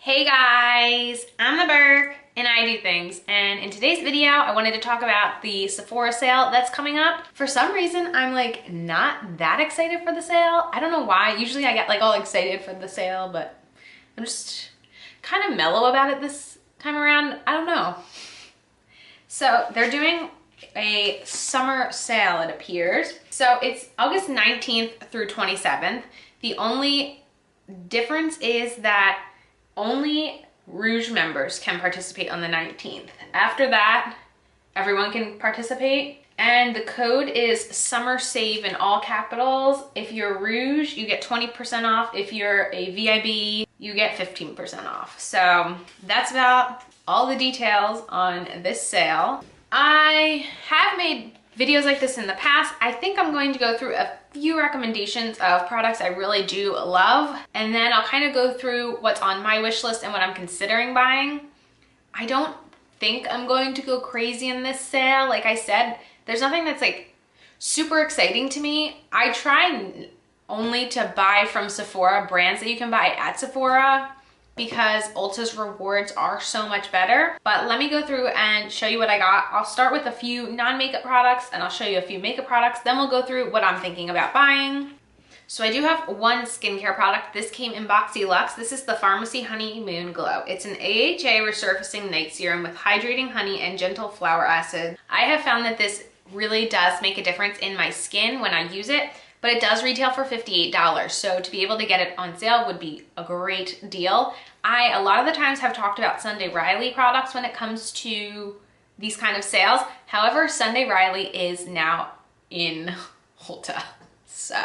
Hey guys, I'm the Burke and I do things, and in today's video I wanted to talk about the Sephora sale that's coming up. For some reason I'm like not that excited for the sale. I don't know why. Usually I get like all excited for the sale, but I'm just kind of mellow about it this time around. I don't know. So they're doing a summer sale, it appears. So it's August 19th through 27th. The only difference is that only Rouge members can participate on the 19th. After that, everyone can participate. And the code is Summer Save in all capitals. If you're Rouge, you get 20% off. If you're a VIB, you get 15% off. So that's about all the details on this sale. I have made videos like this in the past. I think I'm going to go through a few recommendations of products I really do love, and then I'll kind of go through what's on my wish list and what I'm considering buying. I don't think I'm going to go crazy in this sale. Like I said, there's nothing that's like super exciting to me. I try only to buy from Sephora brands that you can buy at Sephora, because Ulta's rewards are so much better. But let me go through and show you what I got. I'll start with a few non-makeup products and I'll show you a few makeup products. Then we'll go through what I'm thinking about buying. So I do have one skincare product. This came in Boxy Luxe. This is the Pharmacy Honeymoon Glow. It's an AHA resurfacing night serum with hydrating honey and gentle flower acid. I have found that this really does make a difference in my skin when I use it, but it does retail for $58. So to be able to get it on sale would be a great deal. I, a lot of the times, have talked about Sunday Riley products when it comes to these kind of sales. However, Sunday Riley is now in Ulta. So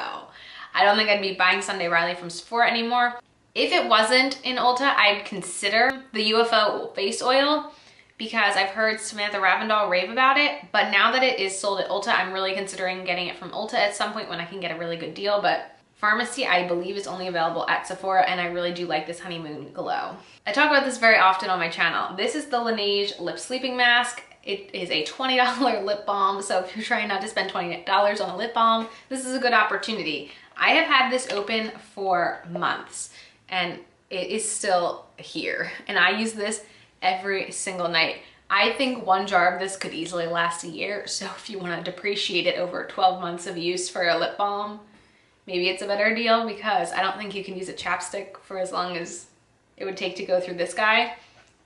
I don't think I'd be buying Sunday Riley from Sephora anymore. If it wasn't in Ulta, I'd consider the UFO face oil, because I've heard Samantha Ravndal rave about it. But now that it is sold at Ulta, I'm really considering getting it from Ulta at some point when I can get a really good deal. But Pharmacy, I believe, is only available at Sephora, and I really do like this Honeymoon Glow. I talk about this very often on my channel. This is the Laneige Lip Sleeping Mask. It is a $20 lip balm, so if you're trying not to spend $20 on a lip balm, this is a good opportunity. I have had this open for months, and it is still here, and I use this every single night. I think one jar of this could easily last a year, so if you want to depreciate it over 12 months of use for a lip balm, maybe it's a better deal, because I don't think you can use a chapstick for as long as it would take to go through this guy.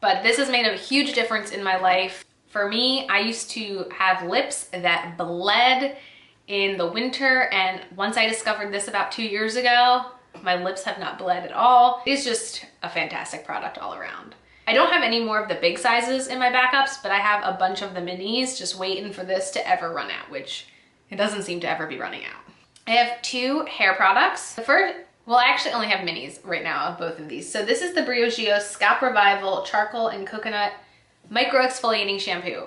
But this has made a huge difference in my life. For me, I used to have lips that bled in the winter, and once I discovered this about 2 years ago, my lips have not bled at all. It's just a fantastic product all around. I don't have any more of the big sizes in my backups, but I have a bunch of the minis just waiting for this to ever run out, which it doesn't seem to ever be running out. I have two hair products. The first, well, I actually only have minis right now of both of these. So this is the Briogeo Scalp Revival Charcoal and Coconut Micro Exfoliating Shampoo.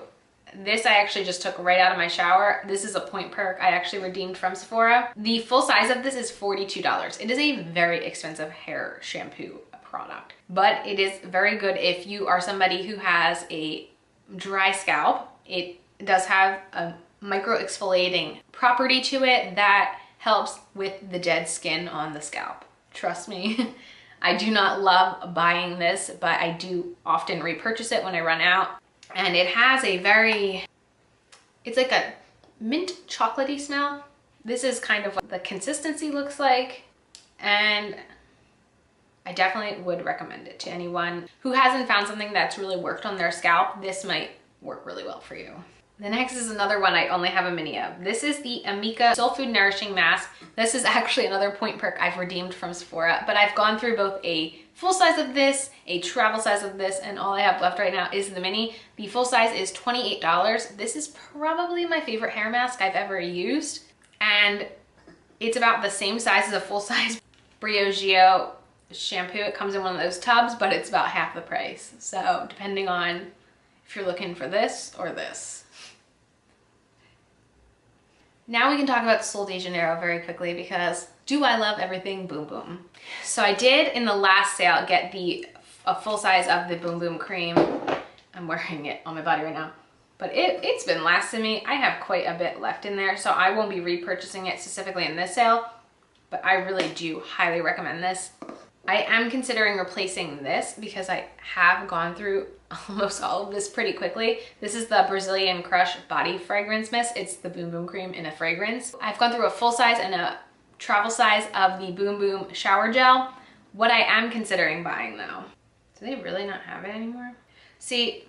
This I actually just took right out of my shower. This is a point perk I actually redeemed from Sephora. The full size of this is $42. It is a very expensive hair shampoo product, but it is very good if you are somebody who has a dry scalp. It does have a micro exfoliating property to it that helps with the dead skin on the scalp. Trust me. I do not love buying this, but I do often repurchase it when I run out. And it has a it's like a mint chocolatey smell. This is kind of what the consistency looks like, and I definitely would recommend it to anyone who hasn't found something that's really worked on their scalp. This might work really well for you. The next is another one I only have a mini of. This is the Amika Soul Food Nourishing Mask. This is actually another point perk I've redeemed from Sephora, but I've gone through both a full size of this, a travel size of this, and all I have left right now is the mini. The full size is $28. This is probably my favorite hair mask I've ever used, and it's about the same size as a full size Briogeo shampoo. It comes in one of those tubs, but it's about half the price. So depending on if you're looking for this or this. Now we can talk about Sol de Janeiro very quickly, because do I love everything Boom Boom. So I did in the last sale get a full size of the Boom Boom cream. I'm wearing it on my body right now, but it's been lasting me. I have quite a bit left in there, so I won't be repurchasing it specifically in this sale, but I really do highly recommend this. I am considering replacing this because I have gone through almost all of this pretty quickly. This is the Brazilian Crush Body Fragrance Mist. It's the Boom Boom Cream in a fragrance. I've gone through a full size and a travel size of the Boom Boom Shower Gel. What I am considering buying though, do they really not have it anymore? See,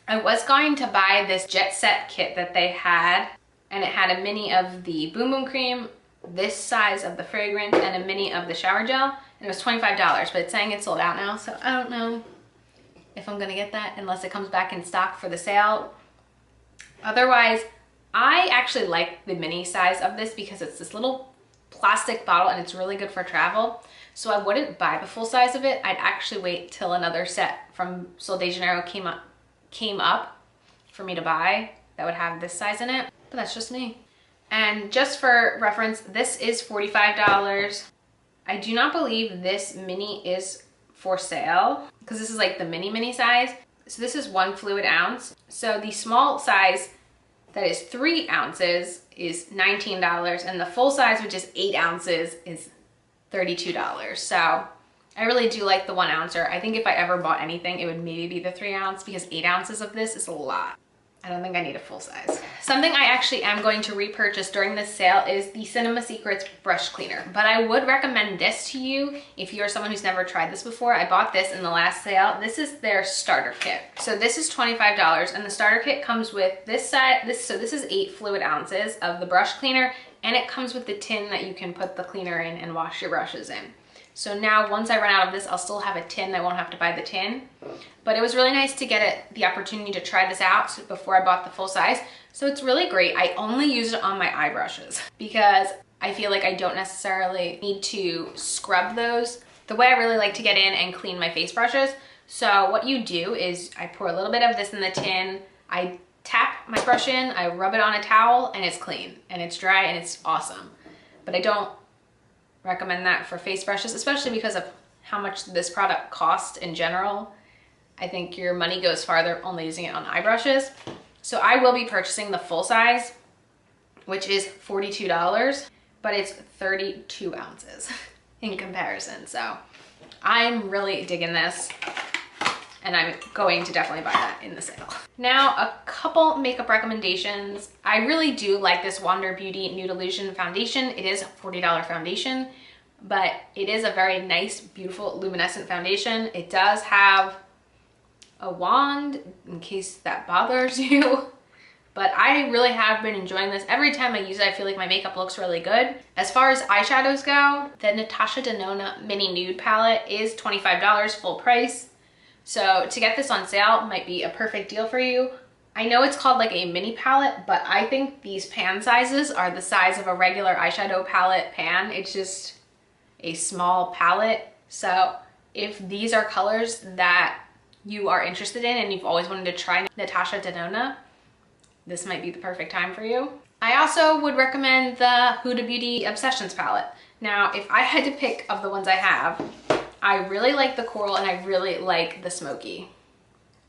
I was going to buy this Jet Set kit that they had, and it had a mini of the Boom Boom Cream, this size of the fragrance, and a mini of the shower gel, and it was $25, but it's saying it's sold out now, so I don't know if I'm gonna get that unless it comes back in stock for the sale. Otherwise, I actually like the mini size of this because it's this little plastic bottle and it's really good for travel. So I wouldn't buy the full size of it. I'd actually wait till another set from Sol de Janeiro came up for me to buy that would have this size in it, but that's just me. And just for reference, this is $45. I do not believe this mini is for sale because this is like the mini size. So this is 1 fluid ounce. So the small size that is 3 ounces is $19, and the full size, which is 8 ounces, is $32. So I really do like the 1 ouncer. I think if I ever bought anything, it would maybe be the 3 ounce because 8 ounces of this is a lot. I don't think I need a full size. Something I actually am going to repurchase during this sale is the Cinema Secrets brush cleaner, but I would recommend this to you if you're someone who's never tried this before. I bought this in the last sale. This is their starter kit. So this is $25, and the starter kit comes with this size. So this is 8 fluid ounces of the brush cleaner, and it comes with the tin that you can put the cleaner in and wash your brushes in. So now once I run out of this, I'll still have a tin. I won't have to buy the tin. But it was really nice to get the opportunity to try this out before I bought the full size. So it's really great. I only use it on my eye brushes because I feel like I don't necessarily need to scrub those the way I really like to get in and clean my face brushes. So what you do is I pour a little bit of this in the tin. I tap my brush in, I rub it on a towel, and it's clean and it's dry and it's awesome. But I don't recommend that for face brushes, especially because of how much this product costs in general. I think your money goes farther only using it on eye brushes. So I will be purchasing the full size, which is $42, but it's 32 ounces in comparison. So I'm really digging this, and I'm going to definitely buy that in the sale. Now, a couple makeup recommendations. I really do like this Wander Beauty Nude Illusion foundation. It is a $40 foundation, but it is a very nice, beautiful, luminescent foundation. It does have a wand in case that bothers you, but I really have been enjoying this. Every time I use it, I feel like my makeup looks really good. As far as eyeshadows go, the Natasha Denona Mini Nude Palette is $25 full price. So to get this on sale might be a perfect deal for you. I know it's called like a mini palette, but I think these pan sizes are the size of a regular eyeshadow palette pan. It's just a small palette. So if these are colors that you are interested in and you've always wanted to try Natasha Denona, this might be the perfect time for you. I also would recommend the Huda Beauty Obsessions palette. Now, if I had to pick of the ones I have, I really like the coral and I really like the smoky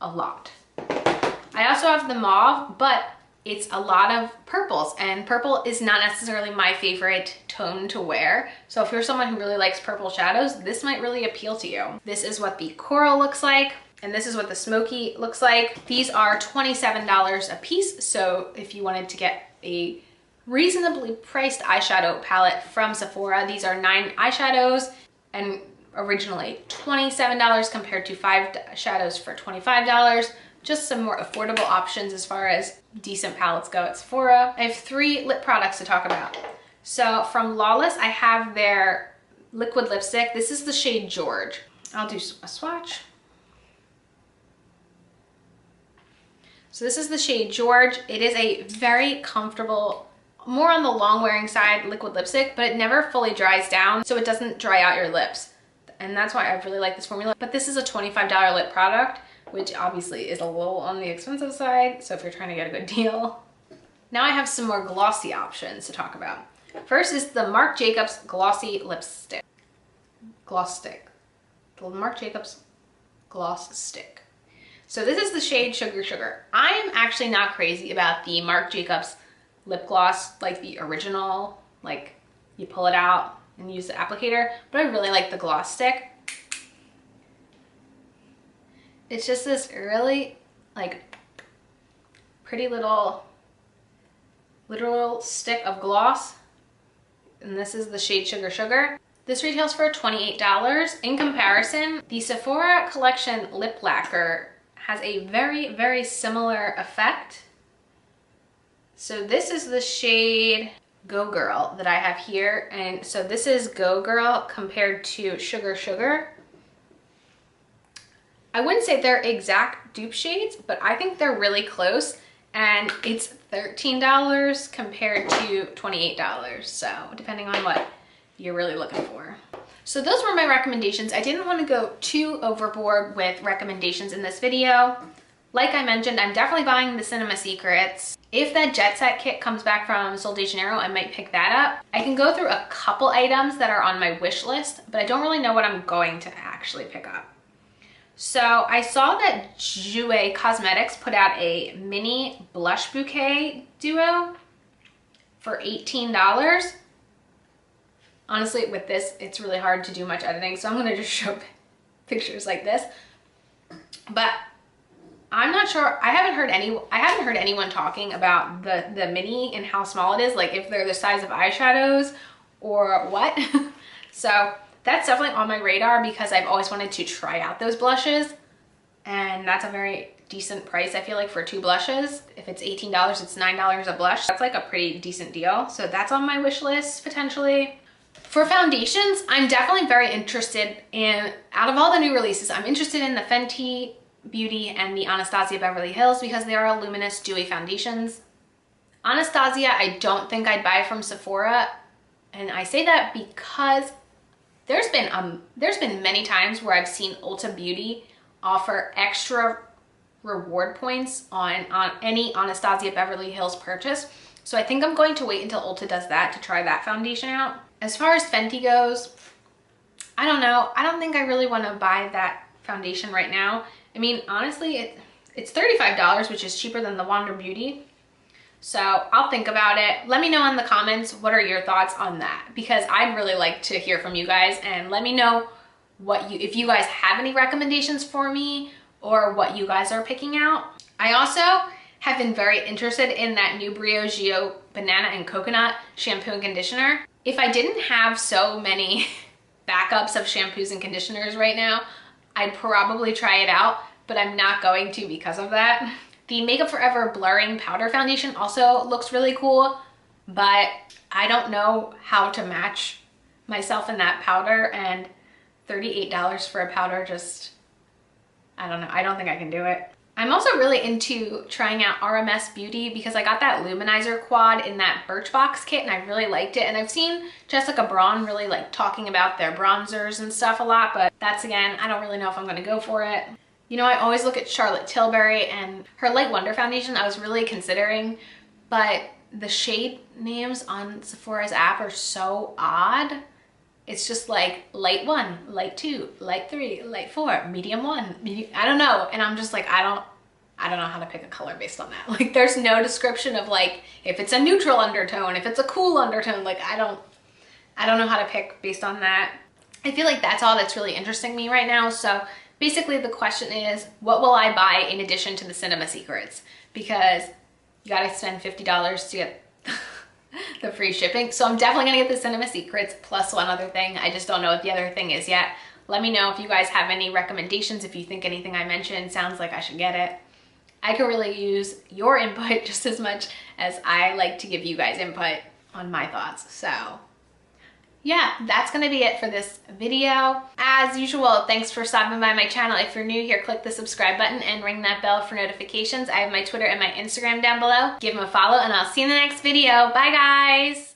a lot. I also have the mauve, but it's a lot of purples, and purple is not necessarily my favorite tone to wear. So if you're someone who really likes purple shadows, this might really appeal to you. This is what the coral looks like, and this is what the smoky looks like. These are $27 a piece. So if you wanted to get a reasonably priced eyeshadow palette from Sephora, these are 9 eyeshadows, and originally $27 compared to 5 shadows for $25. Just some more affordable options as far as decent palettes go at Sephora. I have 3 lip products to talk about. So from Lawless, I have their liquid lipstick. This is the shade George. I'll do a swatch. So this is the shade George. It is a very comfortable, more on the long wearing side liquid lipstick, but it never fully dries down, so it doesn't dry out your lips. And that's why I really like this formula. But this is a $25 lip product, which obviously is a little on the expensive side. So if you're trying to get a good deal. Now I have some more glossy options to talk about. First is the Marc Jacobs Glossy Lipstick. Gloss Stick. The Marc Jacobs Gloss Stick. So this is the shade Sugar Sugar. I am actually not crazy about the Marc Jacobs lip gloss, like the original, like you pull it out and use the applicator, but I really like the gloss stick. It's just this really like pretty little stick of gloss, and this is the shade Sugar Sugar. This retails for $28. In comparison, the Sephora Collection lip lacquer has a very, very similar effect. So this is the shade Go Girl that I have here, and so this is Go Girl compared to Sugar Sugar. I wouldn't say they're exact dupe shades, but I think they're really close, and it's $13 compared to $28, so depending on what you're really looking for. So those were my recommendations. I didn't want to go too overboard with recommendations in this video. Like I mentioned, I'm definitely buying the Cinema Secrets. If that Jet Set kit comes back from Sol de Janeiro, I might pick that up. I can go through a couple items that are on my wish list, but I don't really know what I'm going to actually pick up. So I saw that Jouer Cosmetics put out a mini blush bouquet duo for $18. Honestly, with this, it's really hard to do much editing, so I'm gonna just show pictures like this. But I'm not sure, I haven't heard anyone talking about the mini and how small it is, like if they're the size of eyeshadows or what. So that's definitely on my radar because I've always wanted to try out those blushes, and that's a very decent price, I feel like, for 2 blushes. If it's $18, it's $9 a blush. That's like a pretty decent deal. So that's on my wish list potentially. For foundations, I'm definitely very interested in, out of all the new releases, I'm interested in the Fenty Beauty and the Anastasia Beverly Hills because they are luminous dewy foundations. Anastasia, I don't think I'd buy from Sephora, and I say that because there's been many times where I've seen Ulta Beauty offer extra reward points on any Anastasia Beverly Hills purchase. So I think I'm going to wait until Ulta does that to try that foundation out. As far as Fenty goes, I don't know. I don't think I really want to buy that foundation right now. I mean, honestly, it's $35, which is cheaper than the Wander Beauty. So I'll think about it. Let me know in the comments, what are your thoughts on that? Because I'd really like to hear from you guys, and let me know if you guys have any recommendations for me or what you guys are picking out. I also have been very interested in that new Briogeo Banana and Coconut shampoo and conditioner. If I didn't have so many backups of shampoos and conditioners right now, I'd probably try it out, but I'm not going to because of that. The Makeup Forever Blurring Powder Foundation also looks really cool, but I don't know how to match myself in that powder, and $38 for a powder, just, I don't know. I don't think I can do it. I'm also really into trying out RMS Beauty because I got that luminizer quad in that Birchbox kit and I really liked it. And I've seen Jessica Braun really like talking about their bronzers and stuff a lot, but that's, again, I don't really know if I'm gonna go for it. You know, I always look at Charlotte Tilbury and her Light Wonder foundation I was really considering, but the shade names on Sephora's app are so odd. It's just like light 1, light 2, light 3, light 4, medium 1, I don't know. And I'm just like, I don't know how to pick a color based on that. Like, there's no description of like, if it's a neutral undertone, if it's a cool undertone, like I don't know how to pick based on that. I feel like that's all that's really interesting me right now. So basically the question is, what will I buy in addition to the Cinema Secrets? Because you gotta spend $50 to get the free shipping. So I'm definitely gonna get the Cinema Secrets plus one other thing. I just don't know what the other thing is yet. Let me know if you guys have any recommendations, if you think anything I mentioned sounds like I should get it. I could really use your input just as much as I like to give you guys input on my thoughts. So yeah, that's gonna be it for this video. As usual, thanks for stopping by my channel. If you're new here, click the subscribe button and ring that bell for notifications. I have my Twitter and my Instagram down below. Give them a follow and I'll see you in the next video. Bye guys.